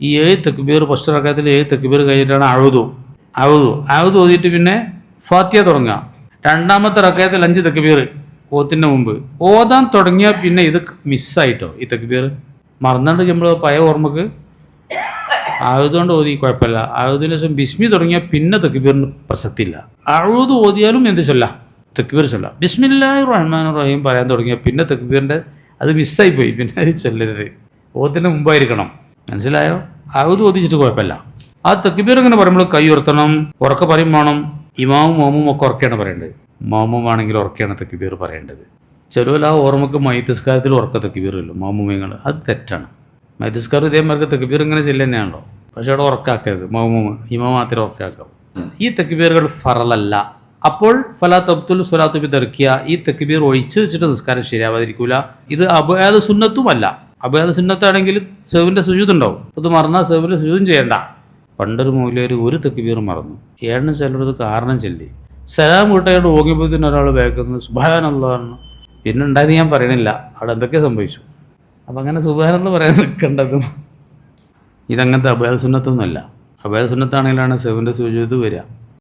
ഈ 7 തക്ബീർ ഫസ്റ്റ് റക്അത്തിൽ 7 തക്ബീർ കഴിഞ്ഞിട്ടാണ് അഴുതു ഓതിയിട്ട് പിന്നെ ഫാത്തിഹ തുടങ്ങുക. രണ്ടാമത്തെ റക്അത്തിൽ 5 തക്ബീർ ഓത്തിൻ്റെ മുമ്പ് ഓതാൻ തുടങ്ങിയാൽ പിന്നെ ഇത് മിസ്സായിട്ടോ, ഈ തക്ബീർ മറന്നാണ്ട് നമ്മൾ പഴയ ഓർമ്മക്ക് ആഴുതുകൊണ്ട് ഓതി കുഴപ്പമില്ല. ആഴുതിന് ശേഷം ബിസ്മി തുടങ്ങിയാൽ പിന്നെ തക്ബീറിന് പ്രസക്തി ഇല്ല. അഴുതു ഓതിയാലും എന്ത് ചൊല്ലാം? തക്ബീർ ചൊല്ലാം. ബിസ്മില്ലാഹിർ റഹ്മാനിർ റഹീം പറയാൻ തുടങ്ങിയാൽ പിന്നെ തക്ബീറിൻ്റെ അത് മിസ്സായിപ്പോയി, പിന്നെ അത് ചൊല്ലരുത്, ഓത്തിൻ്റെ മുമ്പായിരിക്കണം. മനസ്സിലായോ? അഴുതു ഓതിച്ചിട്ട് കുഴപ്പമില്ല. ആ തക്ബീർ ഇങ്ങനെ പറയുമ്പോൾ കൈ ഉയർത്തണം, ഉറക്കെ പറയും വേണം. ഇമാമും മോമും ഒക്കെ ഉറക്കെയാണ് പറയേണ്ടത്. മോമുമാണെങ്കിൽ ഉറക്കെയാണ് തക്ബീർ പറയേണ്ടത്. ചിലവിൽ ആ ഓർമ്മക്ക് മൈതസ്കാരത്തിൽ ഉറക്ക തക്ബീറില്ല മോമുമങ്ങൾ, അത് തെറ്റാണ്. മൈതസ്കാർ ഇതേമാർക്ക് തക്ബീർ ഇങ്ങനെ ചെല്ലുതന്നെയാണല്ലോ, പക്ഷെ അവിടെ ഉറക്കാക്കരുത്. ഇമാം മാത്രമേ ഉറക്കാക്കാവൂ. ഈ തക്ബീറുകൾ ഫറലല്ല. അപ്പോൾ ഫലാ തബ്തുൽ സ്വലാത്തു ബിതർക്കിയ, ഈ തക്ബീർ ഒഴിച്ച് വെച്ചിട്ട് നിസ്കാരം ശരിയാവാതിരിക്കൂല. ഇത് അബയാദ സുന്നത്തുമല്ല. അബയാദ സുന്നത്താണെങ്കിൽ സെവിൻ്റെ സുജൂദ് ഉണ്ടാവും, അത് മറന്നാൽ സെവിൻ്റെ സുജൂദും ചെയ്യണ്ട. പണ്ടൊരു മൂലയിൽ ഒരു തക്ബീർ മറന്നു, ഏഴ് ചിലരത് കാരണം ചൊല്ലി സലാം കൂട്ടയോട് ഓങ്ങിയപ്പോഴത്തേന് ഒരാൾ വേക്കുന്നത് സുബ്ഹാനല്ലാഹ്. പിന്നെ ഉണ്ടായത് ഞാൻ പറയണില്ല, അവിടെ എന്തൊക്കെ സംഭവിച്ചു. അപ്പം അങ്ങനെ സുബ്ഹാനല്ലാഹ് പറയാൻ നിൽക്കേണ്ടതും ഇതങ്ങനത്തെ അബയാദ സുന്നത്തൊന്നുമല്ല. അബയാദ സുന്നത്താണെങ്കിലാണ് സെവിൻ്റെ സുജൂദ് വരിക.